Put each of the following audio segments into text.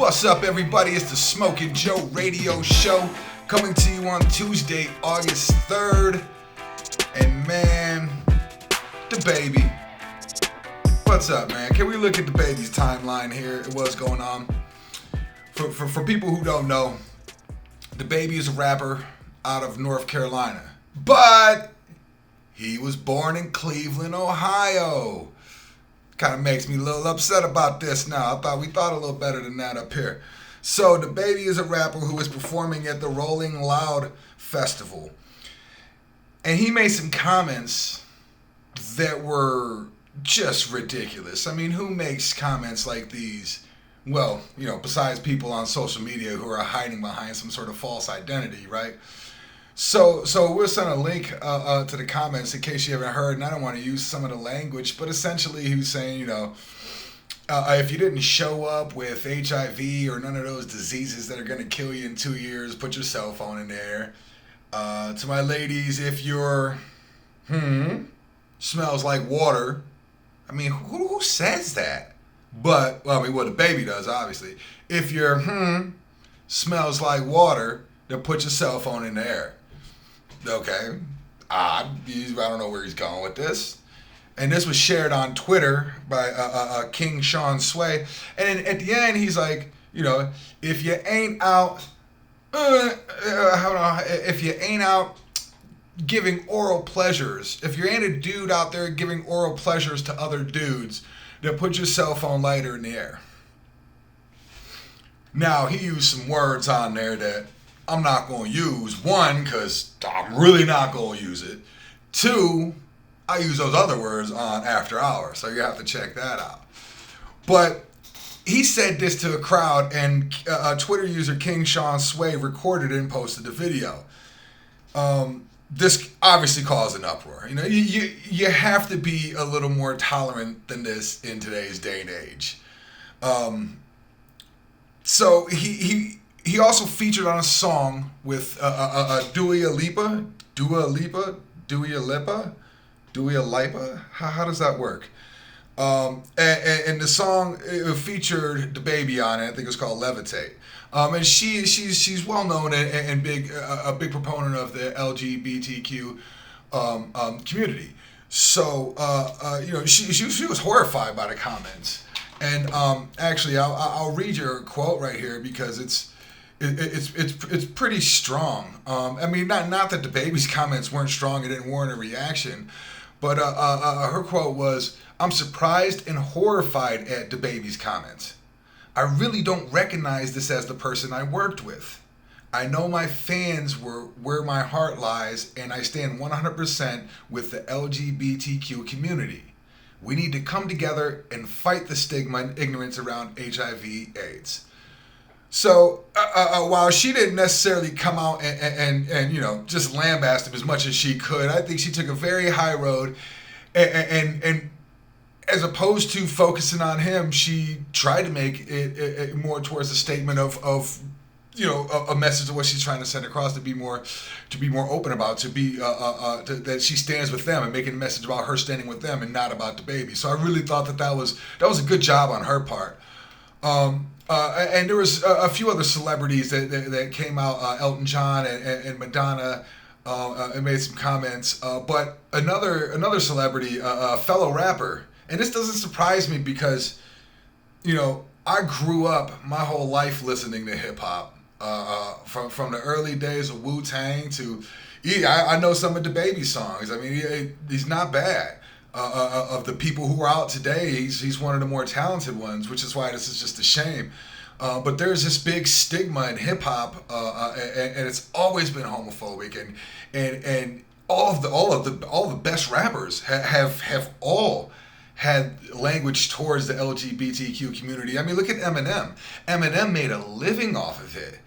What's up, everybody? It's the Smokin Joe Radio Show, coming to you on Tuesday, August 3rd. And man, DaBaby. What's up, man? Can we look at DaBaby's timeline here? What's going on? For people who don't know, DaBaby is a rapper out of North Carolina, but he was born in Cleveland, Ohio. Kind of makes me a little upset about this now. We thought a little better than that up here. So DaBaby is a rapper who is performing at the Rolling Loud Festival. And he made some comments that were just ridiculous. I mean, who makes comments like these? Well, besides people on social media who are hiding behind some sort of false identity, right? So we'll send a link to the comments in case you haven't heard, and I don't want to use some of the language, but essentially he was saying, if you didn't show up with HIV or none of those diseases that are going to kill you in 2 years, put your cell phone in there. To my ladies, if your smells like water, I mean, who says that? But, well, I mean, what DaBaby does, obviously. If your smells like water, then put your cell phone in the air. Okay, I don't know where he's going with this. And this was shared on Twitter by King Sean Sway. And at the end, he's like, if you ain't out, if you ain't out giving oral pleasures, if you ain't a dude out there giving oral pleasures to other dudes, then put your cell phone lighter in the air. Now, he used some words on there that I'm not going to use. One, because I'm really not going to use it. Two, I use those other words on After Hours, so you have to check that out. But he said this to a crowd, and Twitter user King Sean Sway recorded it and posted the video. This obviously caused an uproar. You have to be a little more tolerant than this in today's day and age. So he also featured on a song with Dua Lipa. How does that work? And the song featured DaBaby on it. I think it's called Levitate. And she's well known and a big proponent of the LGBTQ community. So she was horrified by the comments. And actually, I'll read your quote right here because it's pretty strong. I mean, not that DaBaby's comments weren't strong and didn't warrant a reaction, but her quote was, "I'm surprised and horrified at DaBaby's comments. I really don't recognize this as the person I worked with. I know my fans were where my heart lies, and I stand 100% with the LGBTQ community. We need to come together and fight the stigma and ignorance around HIV/AIDS." So while she didn't necessarily come out and just lambast him as much as she could, I think she took a very high road, and as opposed to focusing on him, she tried to make it more towards a statement of a message of what she's trying to send across, to be more open about, that she stands with them and making a message about her standing with them and not about DaBaby. So I really thought that was a good job on her part. And there was a few other celebrities that came out. Elton John and Madonna and made some comments. But another celebrity, a fellow rapper, and this doesn't surprise me because, I grew up my whole life listening to hip hop. From the early days of Wu-Tang to, I know some of DaBaby's songs. I mean, he's not bad. Of the people who are out today, he's one of the more talented ones, which is why this is just a shame. But there's this big stigma in hip hop, and it's always been homophobic, and all of the best rappers have all had language towards the LGBTQ community. I mean, look at Eminem. Eminem made a living off of it,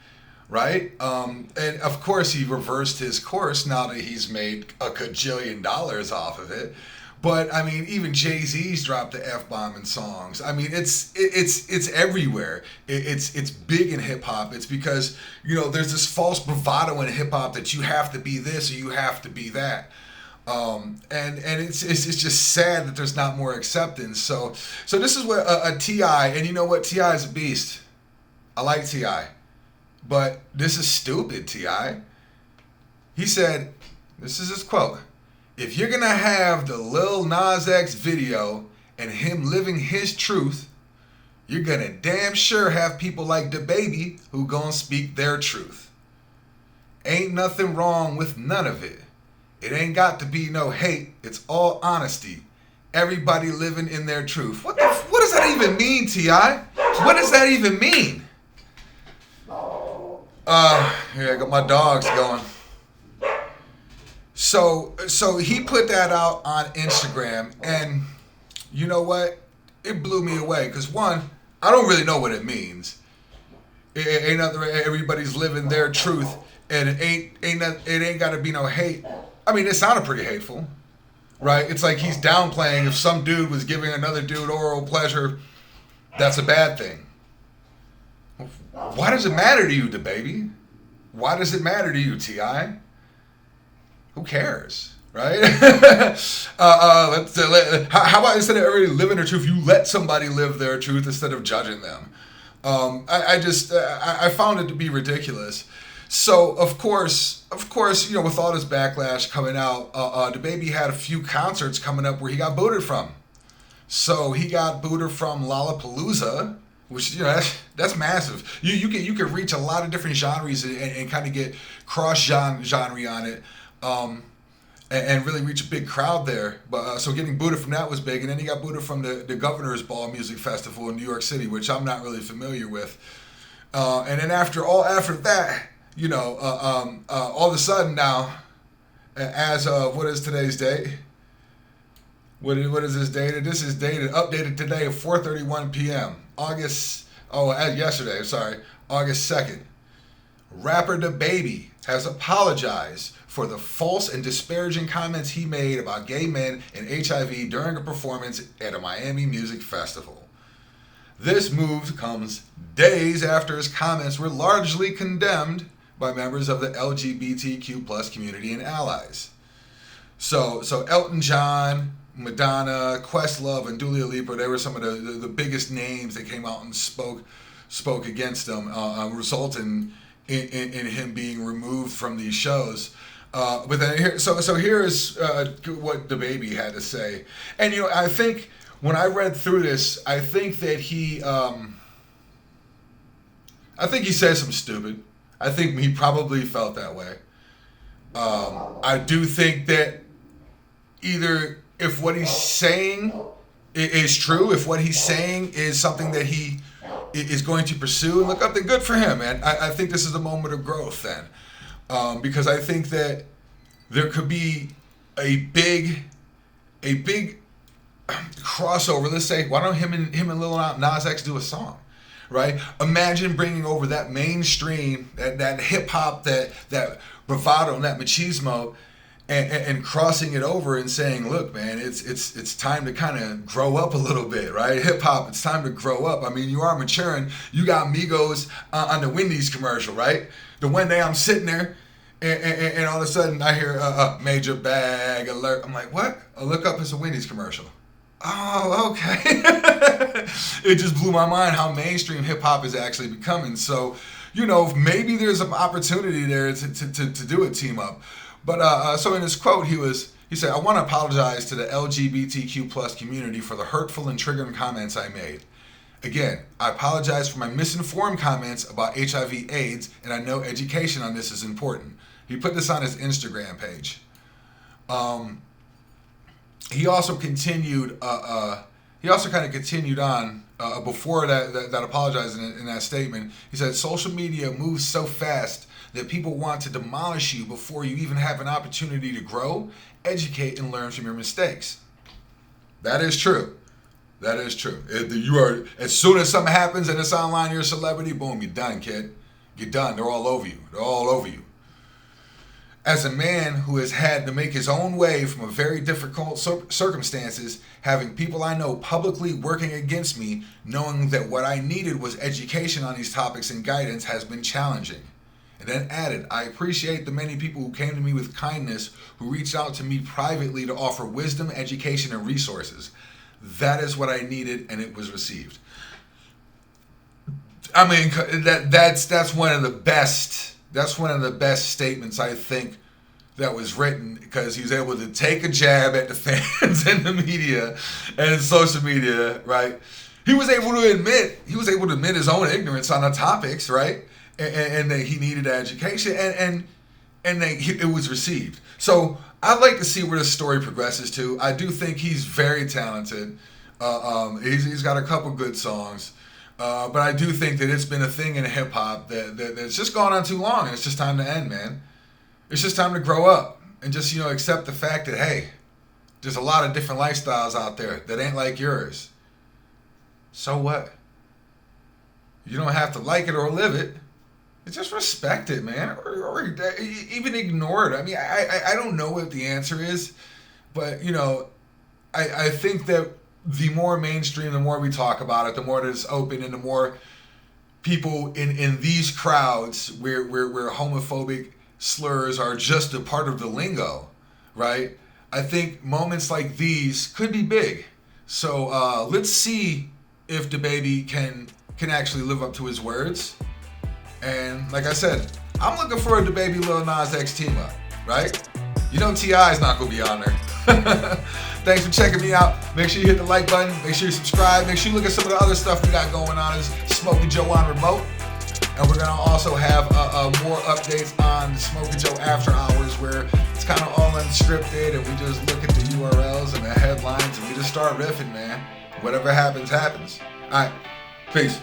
right? And of course, he reversed his course now that he's made a cajillion dollars off of it. But I mean, even Jay-Z's dropped the F-bomb in songs. I mean, it's everywhere. It's big in hip hop. It's because there's this false bravado in hip hop that you have to be this or you have to be that. And it's just sad that there's not more acceptance. So this is what a T.I., and you know what, T.I. is a beast. I like T.I., but this is stupid, T.I. He said, this is his quote, "If you're going to have the Lil Nas X video and him living his truth, you're going to damn sure have people like DaBaby who going to speak their truth. Ain't nothing wrong with none of it. It ain't got to be no hate. It's all honesty. Everybody living in their truth." What does that even mean, T.I.? What does that even mean? Here I got my dogs going. So he put that out on Instagram, and you know what? It blew me away, because one, I don't really know what it means. It ain't nothing. Everybody's living their truth, and it ain't got to be no hate. I mean, it sounded pretty hateful, right? It's like he's downplaying if some dude was giving another dude oral pleasure, that's a bad thing. Why does it matter to you, DaBaby? Why does it matter to you, T.I.? Who cares, right? How about instead of everybody living their truth, you let somebody live their truth instead of judging them? I found it to be ridiculous. So of course, you know, with all this backlash coming out, DaBaby had a few concerts coming up where he got booted from. So he got booted from Lollapalooza, which, you know, that's massive. You can reach a lot of different genres and kind of get cross genre on it, and really reach a big crowd there. But so getting booted from that was big, and then he got booted from the Governor's Ball Music Festival in New York City, which I'm not really familiar with. And then after that, you know, all of a sudden now, as of what is today's date? What is this dated? This is updated today at 4:31 p.m. August 2nd. Rapper DaBaby has apologized for the false and disparaging comments he made about gay men and HIV during a performance at a Miami music festival. This move comes days after his comments were largely condemned by members of the LGBTQ plus community and allies. So Elton John, Madonna, Questlove, and Dua Lipa, they were some of the biggest names that came out and spoke against him, resulting in him being removed from these shows. But then here is what DaBaby had to say. And, you know, I think when I read through this, I think that he said something stupid. I think he probably felt that way. I do think that either if what he's saying is true, if what he's saying is something that he is going to pursue and look up, then good for him, man. I think this is a moment of growth then. Because I think that there could be a big crossover. Let's say, why don't him and Lil Nas X do a song, right? Imagine bringing over that mainstream, that hip hop, that bravado, and that machismo, and crossing it over and saying, look, man, it's time to kind of grow up a little bit, right? Hip hop, it's time to grow up. I mean, you are maturing. You got Migos on the Wendy's commercial, right? The one day I'm sitting there, and all of a sudden I hear a major bag alert. I'm like, what? I look up, it's a Wendy's commercial. Oh, okay. It just blew my mind how mainstream hip hop is actually becoming. So, you know, maybe there's an opportunity there to do a team up. But so in his quote, he said, "I want to apologize to the LGBTQ plus community for the hurtful and triggering comments I made. Again, I apologize for my misinformed comments about HIV/AIDS, and I know education on this is important." He put this on his Instagram page. He also continued. He also kind of continued on before that apologizing in that statement. He said, "Social media moves so fast that people want to demolish you before you even have an opportunity to grow, educate, and learn from your mistakes." That is true. That is true. You are, as soon as something happens and it's online, you're a celebrity, boom, you're done, kid. You're done. They're all over you. They're all over you. As a man who has had to make his own way from a very difficult circumstances, having people I know publicly working against me, knowing that what I needed was education on these topics and guidance has been challenging. And then added, "I appreciate the many people who came to me with kindness, who reached out to me privately to offer wisdom, education, and resources. That is what I needed, and it was received." I mean, that's one of the best. That's one of the best statements I think that was written, because he's able to take a jab at the fans and the media and social media, right? He was able to admit his own ignorance on the topics, right? And that he needed education, and it was received. So I'd like to see where this story progresses to. I do think he's very talented. He's got a couple good songs. But I do think that it's been a thing in hip hop that's just gone on too long, and it's just time to end, man. It's just time to grow up and just, accept the fact that, hey, there's a lot of different lifestyles out there that ain't like yours. So what? You don't have to like it or live it. Just respect it, man, or even ignore it. I mean, I don't know what the answer is, but, I think that the more mainstream, the more we talk about it, the more that it's open, and the more people in these crowds where homophobic slurs are just a part of the lingo, right? I think moments like these could be big. So let's see if DaBaby can actually live up to his words. And like I said, I'm looking for a DaBaby Lil Nas X team up, right? T.I.'s not going to be on there. Thanks for checking me out. Make sure you hit the like button. Make sure you subscribe. Make sure you look at some of the other stuff we got going on. Is Smokin Joe on remote. And we're going to also have more updates on the Smokin Joe After Hours, where it's kind of all unscripted and we just look at the URLs and the headlines and we just start riffing, man. Whatever happens, happens. All right. Peace.